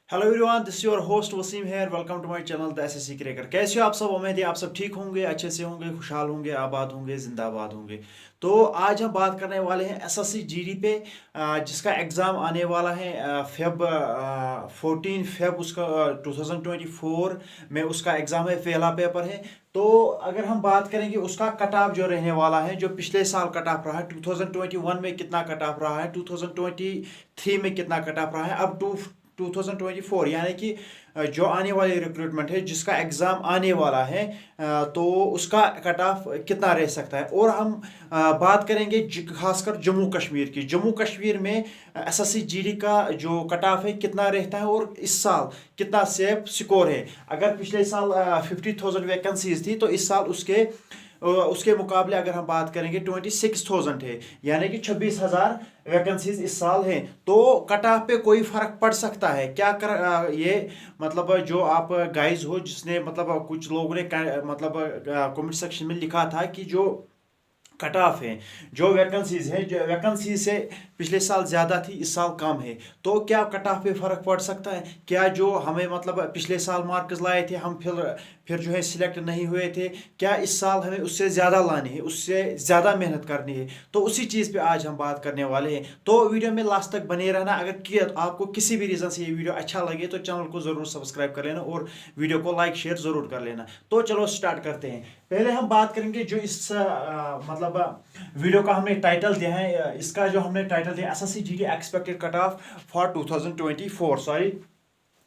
Hello everyone, this your host Waseem है। Welcome to my channel the SSC cracker. कैसे हो आप सब? उम्मीद है आप सब ठीक होंगे, अच्छे से होंगे, खुशहाल होंगे, आबाद होंगे, जिंदाबाद होंगे। तो आज हम बात करने वाले हैं एसएससी जीडी पे, जिसका एग्ज़ाम आने वाला है फेब 14 फेब उसका 2024 में उसका एग्ज़ाम है, पहला पेपर है। तो अगर हम बात करेंगे उसका कट ऑफ जो रहने वाला है, जो पिछले साल कट ऑफ रहा है 2021 में कितना कट ऑफ रहा है, 2023 में कितना कट ऑफ रहा है, अब 2024 यानी कि जो आने वाली रिक्रूटमेंट है, जिसका एग्ज़ाम आने वाला है, तो उसका कट ऑफ कितना रह सकता है। और हम बात करेंगे खासकर जम्मू कश्मीर की। जम्मू कश्मीर में एसएससी जीडी का जो कट ऑफ है कितना रहता है और इस साल कितना सेफ स्कोर है। अगर पिछले साल 50,000 वैकेंसीज थी, तो इस साल उसके मुकाबले अगर हम बात करेंगे 26,000 है, यानी कि 26,000 वैकेंसीज इस साल हैं। तो कट ऑफ पे कोई फर्क पड़ सकता है क्या? ये मतलब जो आप गाइज हो, जिसने मतलब कुछ लोगों ने मतलब कमेंट सेक्शन में लिखा था कि जो कट ऑफ है, जो वैकेंसीज है, जो वैकेंसी से पिछले साल ज़्यादा थी, इस साल कम है, तो क्या कट ऑफ पे फ़र्क पड़ सकता है क्या? जो हमें मतलब पिछले साल मार्क्स लाए थे, हम फिर जो है सिलेक्ट नहीं हुए थे, क्या इस साल हमें उससे ज़्यादा लानी है, उससे ज़्यादा मेहनत करनी है? तो उसी चीज़ पे आज हम बात करने वाले हैं। तो वीडियो में लास्ट तक बने रहना। अगर आपको किसी भी रीज़न से ये वीडियो अच्छा लगे तो चैनल को ज़रूर सब्सक्राइब कर लेना और वीडियो को लाइक शेयर ज़रूर कर लेना। तो चलो स्टार्ट करते हैं। पहले हम बात करेंगे जो इस मतलब वीडियो का हमने टाइटल दिया है, इसका जो हमने टाइटल दिया SSC GD expected cut off for 2024, sorry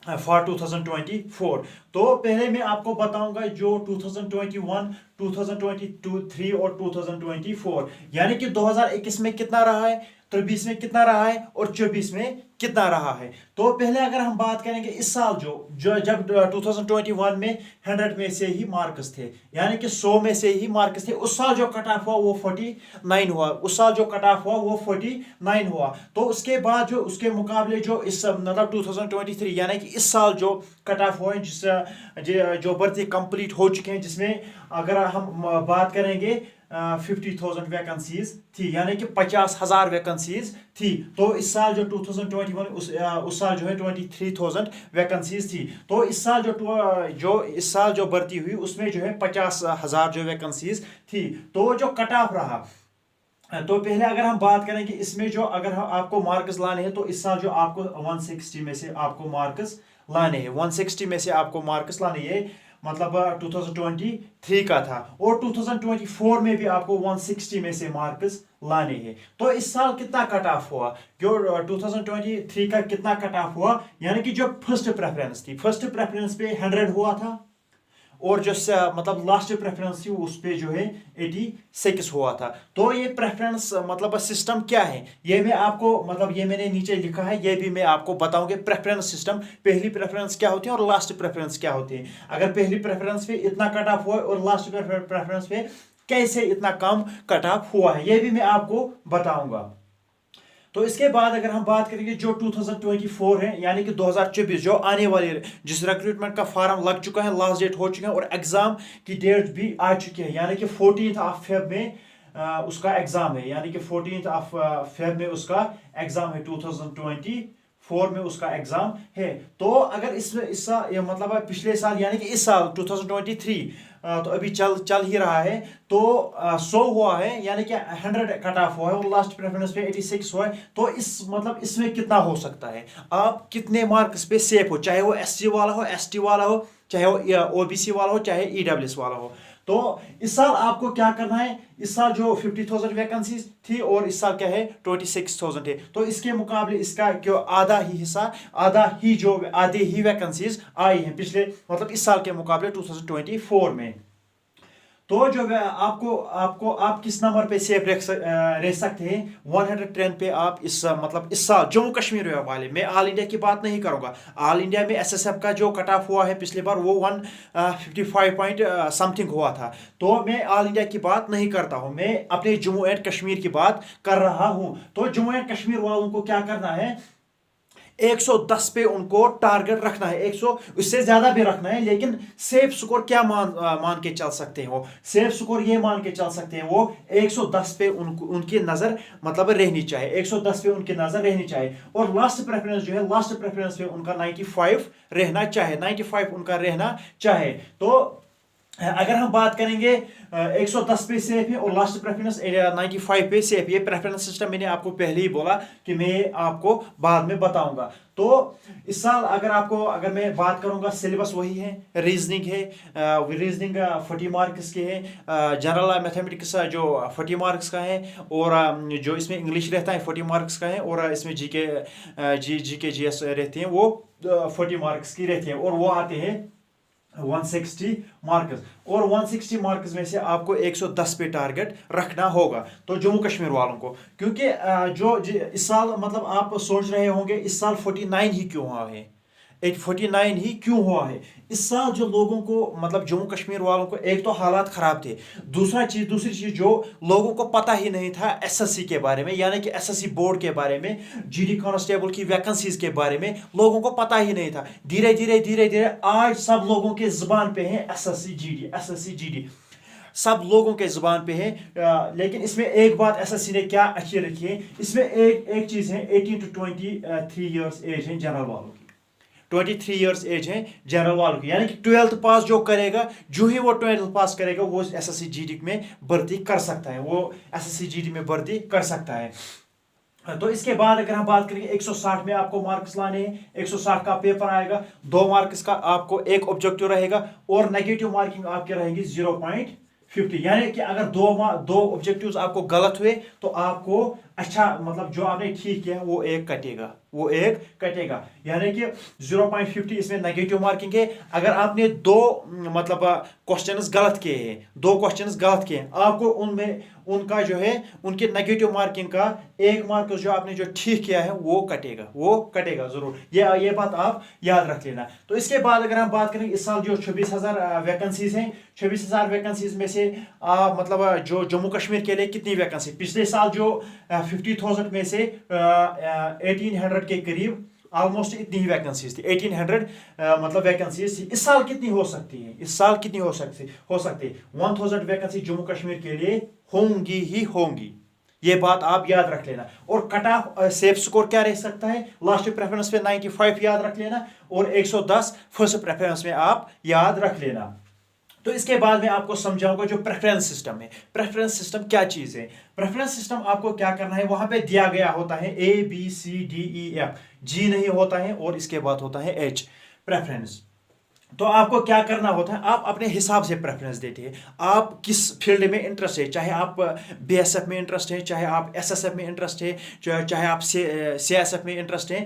for 2024। तो पहले मैं आपको बताऊंगा जो 2021, 2022 और 2024 यानी कि 2021 में कितना रहा है, 23 में कितना रहा है और 24 में कितना रहा है। तो पहले अगर हम बात करेंगे इस साल जब 2021 में 100 में से ही मार्क्स थे, यानी कि 100 में से ही मार्क्स थे, उस साल जो कट ऑफ हुआ वो 49 हुआ। उस साल जो कट ऑफ हुआ वो 49 हुआ। तो उसके बाद जो उसके मुकाबले जो इस मतलब 2023 यानी कि इस साल जो कट ऑफ हुआ है, जो भर्ती कंप्लीट हो चुके हैं, जिसमें अगर हम बात करेंगे 50,000 वैकेंसीज थी, यानी कि 50,000 वैकेंसीज थी। तो इस साल जो 2021 उस साल जो है 23,000 वैकेंसीज थी। तो इस साल इस साल जो भर्ती हुई उसमें जो है 50,000 जो वैकेंसीज थी। तो जो कट ऑफ रहा, तो पहले अगर हम बात करेंगे इसमें जो अगर आपको मार्क्स लाने हैं, तो इस साल जो आपको 160 में से आपको मार्क्स लाने हैं, 160 में से आपको मार्क्स लाने हैं, मतलब 2023 का था। और 2024 में भी आपको 160 में से मार्क्स लाने हैं। तो इस साल कितना कट ऑफ हुआ, जो 2023 का कितना कट ऑफ हुआ, यानी कि जो फर्स्ट प्रेफरेंस थी, फर्स्ट प्रेफरेंस पे 100 हुआ था, और जो मतलब लास्ट प्रेफरेंस थी उस पे जो है 86 हुआ था। तो ये प्रेफरेंस मतलब सिस्टम क्या है, ये मैं आपको मतलब ये मैंने नीचे लिखा है, ये भी मैं आपको बताऊंगा। प्रेफरेंस सिस्टम, पहली प्रेफरेंस क्या होती है और लास्ट प्रेफरेंस क्या होती है। अगर पहली प्रेफरेंस पे इतना कट ऑफ हुआ और लास्ट प्रेफरेंस पे कैसे इतना कम कट ऑफ हुआ है, ये भी मैं आपको बताऊंगा। तो इसके बाद अगर हम बात करेंगे जो 2024 है, यानी कि 2024 जो आने वाली है, जिस रिक्रूटमेंट का फॉर्म लग चुका है, लास्ट डेट हो चुका है और एग्जाम की डेट भी आ चुकी है, यानी कि 14 फेब में उसका एग्जाम है, यानी कि 14 फेब में उसका एग्जाम है, 2024 में उसका एग्जाम है। तो अगर इस साल मतलब पिछले साल यानी कि इस साल 2023 तो अभी चल ही रहा है, तो 100 हुआ है, यानी कि 100 कट ऑफ हुआ है और लास्ट प्रेफरेंस पे 86 हुआ है। तो इसमें कितना हो सकता है, आप कितने मार्क्स पे सेफ हो, चाहे वो एससी वाला हो, एसटी वाला हो, चाहे वो ओबीसी वाला हो, चाहे ईडब्ल्यूएस वाला हो। तो इस साल आपको क्या करना है, इस साल जो 50,000 वैकेंसी थी और इस साल क्या है 26,000 है, तो इसके मुकाबले इसका क्यों आधा ही हिस्सा, आधे ही वैकेंसीज आई हैं पिछले मतलब इस साल के मुकाबले 2024 में। तो जो आप किस नंबर पे सेफ रह सकते हैं, 110 पे आप मतलब इस साल जम्मू कश्मीर वाले, मैं ऑल इंडिया की बात नहीं करूंगा। ऑल इंडिया में एसएसएफ का जो कट ऑफ हुआ है पिछले बार वो 155 पॉइंट समथिंग हुआ था। तो मैं ऑल इंडिया की बात नहीं करता हूं, मैं अपने जम्मू एंड कश्मीर की बात कर रहा हूं। तो जम्मू एंड कश्मीर वालों को क्या करना है, 110 पे उनको टारगेट रखना है, 100 उससे ज्यादा भी रखना है, लेकिन सेफ स्कोर क्या मान के चल सकते हैं वो, सेफ स्कोर ये मान के चल सकते हैं वो 110 पे उनकी नजर मतलब रहनी चाहिए, 110 पे उनकी नजर रहनी चाहिए। और लास्ट प्रेफरेंस जो है, लास्ट प्रेफरेंस पे उनका 95 रहना चाहिए, 95 उनका रहना चाहिए। तो अगर हम बात करेंगे 110 पे सेफ है और लास्ट प्रेफरेंस 95 पे सेफ, ये प्रेफरेंस सिस्टम मैंने आपको पहले ही बोला कि मैं आपको बाद में बताऊंगा। तो इस साल अगर मैं बात करूंगा, सिलेबस वही है, रीजनिंग है, रीजनिंग 40 मार्क्स के है, जनरल मैथमेटिक्स जो 40 मार्क्स का है, और जो इसमें इंग्लिश रहता है 40 मार्क्स का है, और इसमें जीके जीएस रहते हैं वो 40 मार्क्स की रहती है, और वो आते हैं 160 मार्क्स। और 160 मार्क्स में से आपको 110 पे टारगेट रखना होगा, तो जम्मू कश्मीर वालों को। क्योंकि जो इस साल मतलब आप सोच रहे होंगे इस साल 49 ही क्यों हुआ है, 49 ही क्यों हुआ है इस साल। जो लोगों को मतलब जम्मू कश्मीर वालों को, एक तो हालात खराब थे, दूसरी चीज जो लोगों को पता ही नहीं था एसएससी के बारे में, यानी कि एसएससी बोर्ड के बारे में, जीडी कांस्टेबल की वैकेंसीज के बारे में लोगों को पता ही नहीं था। धीरे धीरे आज सब लोगों के जुबान पे है एसएससी जीडी, सब लोगों के जुबान पे है। लेकिन इसमें एक बात एसएससी ने क्या अच्छी रखी है, इसमें एक चीज है, 18 to 23 ईयर्स एज है जनरल वालों की, 23 ईयर्स एज है जनरल वालों की, यानी कि 12th पास जो करेगा, जो ही वो 12th पास करेगा वो एसएससी जीडी में भर्ती कर सकता है, वो एसएससी जीडी में भर्ती कर सकता है। तो इसके बाद अगर हम बात करेंगे 160 में आपको मार्क्स लाने हैं, 160 का पेपर आएगा, 2 मार्क्स का आपको एक ऑब्जेक्टिव रहेगा, और नेगेटिव मार्किंग आपके रहेंगी 0.50, यानी कि अगर दो ऑब्जेक्टिव्स आपको गलत हुए तो आपको अच्छा मतलब जो आपने ठीक किया वो एक कटेगा, यानी कि 0.50 इसमें नेगेटिव मार्किंग है। अगर आपने दो मतलब क्वेश्चंस गलत किए हैं, आपको उनमें उनका जो है उनके नेगेटिव मार्किंग का 1 मार्क जो आपने जो ठीक किया है वो कटेगा जरूर, ये बात आप याद रख लेना। तो इसके बाद अगर हम बात करें इस साल जो 26,000 वैकेंसीज हैं, 26,000 वैकेंसीज में से मतलब जो जम्मू कश्मीर के लिए कितनी वैकेंसी, पिछले साल जो 50,000 में से 1800 के करीब ऑलमोस्ट इतनी ही वैकेंसीज थी, 1800 मतलब वैकेंसीज थी। इस साल कितनी हो सकती है, 1000 वैकेंसी जम्मू कश्मीर के लिए होंगी, ये बात आप याद रख लेना। और कट ऑफ सेफ स्कोर क्या रह सकता है, लास्ट प्रेफरेंस में 95 याद रख लेना, और 110 फर्स्ट प्रेफरेंस में आप याद रख लेना। तो इसके बाद मैं आपको समझाऊंगा जो प्रेफरेंस सिस्टम है, प्रेफरेंस सिस्टम क्या चीज है। प्रेफरेंस सिस्टम आपको क्या करना है, वहां पे दिया गया होता है ABCDEF, जी नहीं होता है, और इसके बाद होता है H प्रेफरेंस। तो आपको क्या करना होता है, आप अपने हिसाब से प्रेफरेंस देते हैं, आप किस फील्ड में इंटरेस्ट है, चाहे आप BSF में इंटरेस्ट है, चाहे आप SSF में इंटरेस्ट है, चाहे आप CSF में इंटरेस्ट है,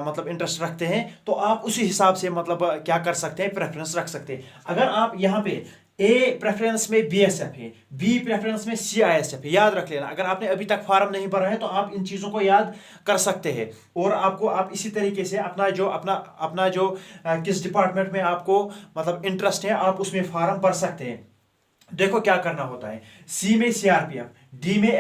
मतलब इंटरेस्ट रखते हैं, तो आप उसी हिसाब से मतलब क्या कर सकते हैं, प्रेफरेंस रख सकते हैं। अगर आप यहाँ पे A प्रेफरेंस में BSF है, B प्रेफरेंस में CISF है, याद रख लेना। अगर आपने अभी तक फॉर्म नहीं भरा है तो आप इन चीज़ों को याद कर सकते हैं, और आप इसी तरीके से अपना जो किस डिपार्टमेंट में आपको मतलब इंटरेस्ट है आप उसमें फॉर्म भर सकते हैं। देखो क्या करना होता है, C में CRPF, D में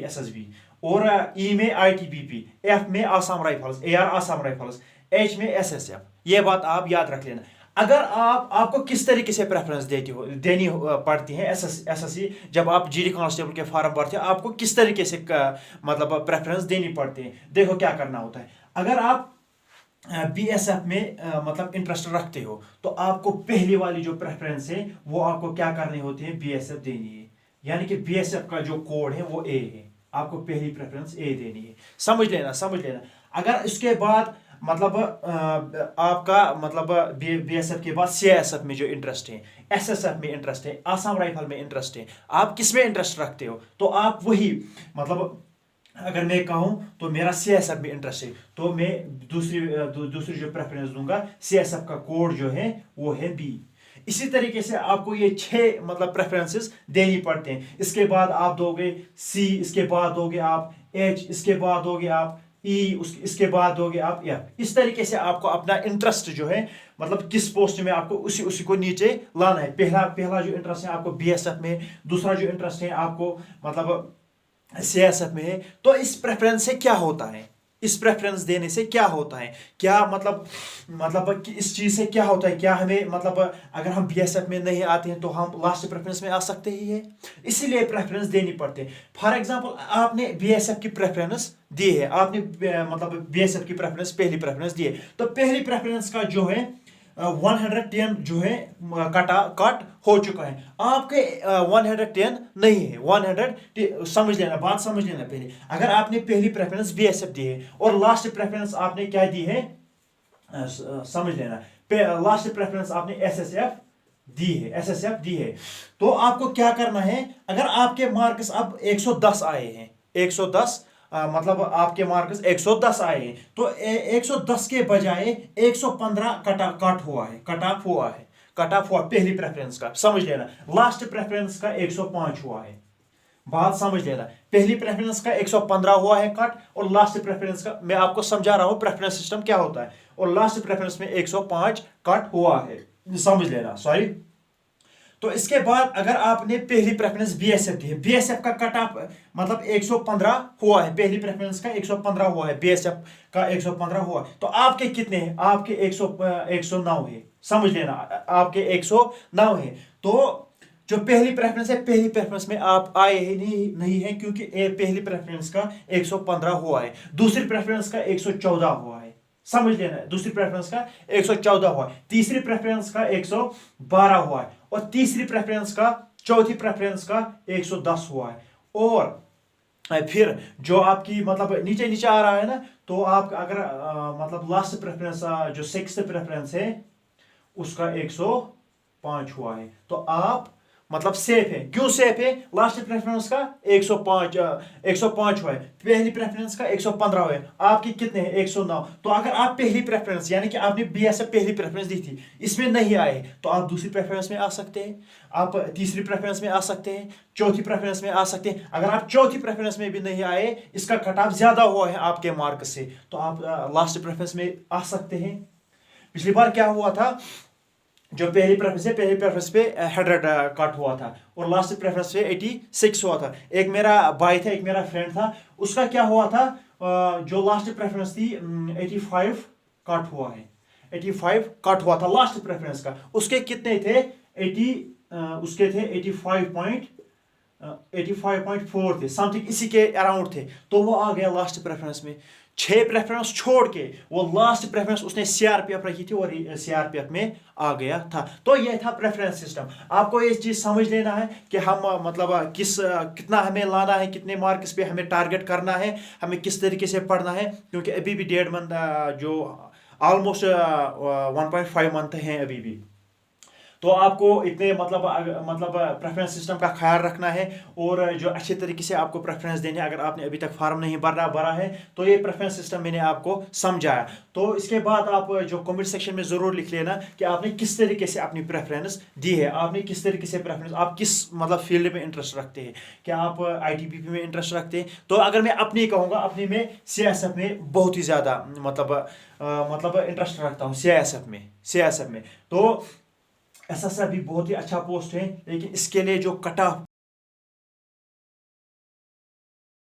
SSB, और E में ITBP, F में Assam rifles, AR Assam rifles, H में SSF, ये बात आप याद रख लेना। अगर आपको किस तरीके से प्रेफरेंस देनी पड़ती है एसएससी, जब आप जीडी कांस्टेबल के फॉर्म भरते हैं आपको किस तरीके से मतलब प्रेफरेंस देनी पड़ती है। देखो क्या करना होता है, अगर आप BSF में मतलब इंटरेस्ट रखते हो तो आपको पहली वाली जो प्रेफरेंस है वो आपको क्या करनी होती है, BSF देनी है, यानी कि BSF का जो कोड है वो A है, आपको पहली प्रेफरेंस A देनी है। समझ लेना। अगर इसके बाद मतलब आपका मतलब BSF के बाद CISF में जो इंटरेस्ट है, SSF में इंटरेस्ट है, आसाम राइफल में इंटरेस्ट है, आप किस में इंटरेस्ट रखते हो तो आप वही मतलब अगर मैं कहूं तो मेरा CISF में इंटरेस्ट है तो मैं दूसरी जो प्रेफरेंस दूंगा, CISF का कोड जो है वो है B। इसी तरीके से आपको ये 6 मतलब प्रेफरेंसेस देनी पड़ते हैं। इसके बाद आप दोगे C, इसके बाद दोगे आप H, इसके बाद दोगे आप E, इसके बाद दोगे आप F। इस तरीके से आपको अपना इंटरेस्ट जो है मतलब किस पोस्ट में आपको उसी को नीचे लाना है। पहला जो इंटरेस्ट है आपको BSF में, दूसरा जो इंटरेस्ट है आपको मतलब CSF में है, तो इस प्रेफरेंस से क्या होता है, इस प्रेफरेंस देने से क्या होता है, क्या मतलब कि इस चीज़ से क्या होता है, क्या हमें मतलब अगर हम BSF में नहीं आते हैं तो हम लास्ट प्रेफरेंस में आ सकते ही है, इसीलिए प्रेफरेंस देनी पड़ती है। फॉर एग्जांपल आपने BSF की प्रेफरेंस दी है, आपने मतलब BSF की प्रेफरेंस पहली प्रेफरेंस दी है, तो पहली प्रेफरेंस का जो है 110 जो है कट हो चुका है, आपके 110 नहीं है, 100 समझ लेना, बात समझ लेना पहले। अगर आपने पहली प्रेफरेंस BSF दी है और लास्ट प्रेफरेंस आपने क्या दी है, समझ लेना, लास्ट प्रेफरेंस आपने SSF दी है, तो आपको क्या करना है, अगर आपके मार्क्स अब 110 आए हैं, 110 मतलब आपके मार्क्स 110 आए हैं, तो 110 के बजाय 115 कट हुआ है, कट ऑफ हुआ पहली प्रेफरेंस का, समझ लेना। लास्ट प्रेफरेंस का 105 हुआ है, बात समझ लेना। पहली प्रेफरेंस का 115 हुआ है कट, और लास्ट प्रेफरेंस का, मैं आपको समझा रहा हूं प्रेफरेंस सिस्टम क्या होता है, और लास्ट प्रेफरेंस में 105 कट हुआ है, समझ लेना, सॉरी। तो इसके बाद अगर आपने पहली प्रेफरेंस BSF दी है, BSF का कट ऑफ मतलब 115 हुआ है, पहली प्रेफरेंस का 115 हुआ है, BSF का 115 हुआ है, तो आपके कितने हैं, आपके 109 है, समझ लेना, आपके 109 है। तो जो पहली प्रेफरेंस है, पहली प्रेफरेंस में आप आए ही नहीं है, क्योंकि पहली प्रेफरेंस का 115 हुआ है, दूसरी प्रेफरेंस का 114 हुआ है, समझ लेना, दूसरी प्रेफरेंस का 114 हुआ है, तीसरी प्रेफरेंस का 112 हुआ है, और तीसरी प्रेफरेंस का, चौथी प्रेफरेंस का 110 हुआ है। और फिर जो आपकी मतलब नीचे नीचे आ रहा है ना, तो आप अगर मतलब लास्ट प्रेफरेंस जो 6th प्रेफरेंस है उसका 105 हुआ है, तो आप मतलब सेफ है। क्यों सेफ है, लास्ट प्रेफरेंस का 105 हुआ है, पहली प्रेफरेंस का 115 हुआ है, आपकी कितने हैं, 109। तो अगर आप पहली प्रेफरेंस यानी कि आपने BSF पहली प्रेफरेंस दी थी, इसमें नहीं आए, तो आप दूसरी प्रेफरेंस में आ सकते हैं, आप तीसरी प्रेफरेंस में आ सकते हैं, चौथी प्रेफरेंस में आ सकते हैं। अगर आप चौथी प्रेफरेंस में भी नहीं आए, इसका कट ऑफ ज्यादा हुआ है आपके मार्क से, तो आप लास्ट प्रेफरेंस में आ सकते हैं। पिछली बार क्या हुआ था, जो पहली प्रेफरेंस पे 100 कट हुआ था, और लास्ट प्रेफरेंस पे 86 हुआ था। एक मेरा भाई था, एक मेरा फ्रेंड था, उसका क्या हुआ था, जो लास्ट प्रेफरेंस थी 85 कट हुआ है, 85 कट हुआ था लास्ट प्रेफरेंस का। उसके कितने थे, 80 उसके थे 85.4 थे, समथिंग इसी के अराउंड थे, तो वो आ गया लास्ट प्रेफरेंस में। 6 प्रेफरेंस छोड़ के वो लास्ट प्रेफरेंस उसने CRPF रखी थी, और CRPF में आ गया था। तो ये था प्रेफरेंस सिस्टम। आपको ये चीज समझ लेना है कि हम मतलब कितना हमें लाना है, कितने मार्क्स पे हमें टारगेट करना है, हमें किस तरीके से पढ़ना है, क्योंकि अभी भी 1.5 मंथ जो ऑलमोस्ट 1.5 मंथ हैं अभी भी, तो आपको इतने मतलब प्रेफरेंस सिस्टम का ख्याल रखना है, और जो अच्छे तरीके से आपको प्रेफरेंस देने, अगर आपने अभी तक फार्म नहीं भरा है, तो ये प्रेफरेंस सिस्टम मैंने आपको समझाया। तो इसके बाद आप जो कमेंट सेक्शन में ज़रूर लिख लेना कि आपने किस तरीके से अपनी प्रेफरेंस दी है, आपने किस तरीके से प्रेफरेंस, आप किस मतलब फील्ड में इंटरेस्ट रखते हैं, क्या आप ITBP में इंटरेस्ट रखते हैं। तो अगर मैं अपनी कहूँगा, अपनी में CSF में बहुत ही ज़्यादा मतलब इंटरेस्ट रखता हूँ, CSF में। तो SSF भी बहुत ही अच्छा पोस्ट है, लेकिन इसके लिए जो कट ऑफ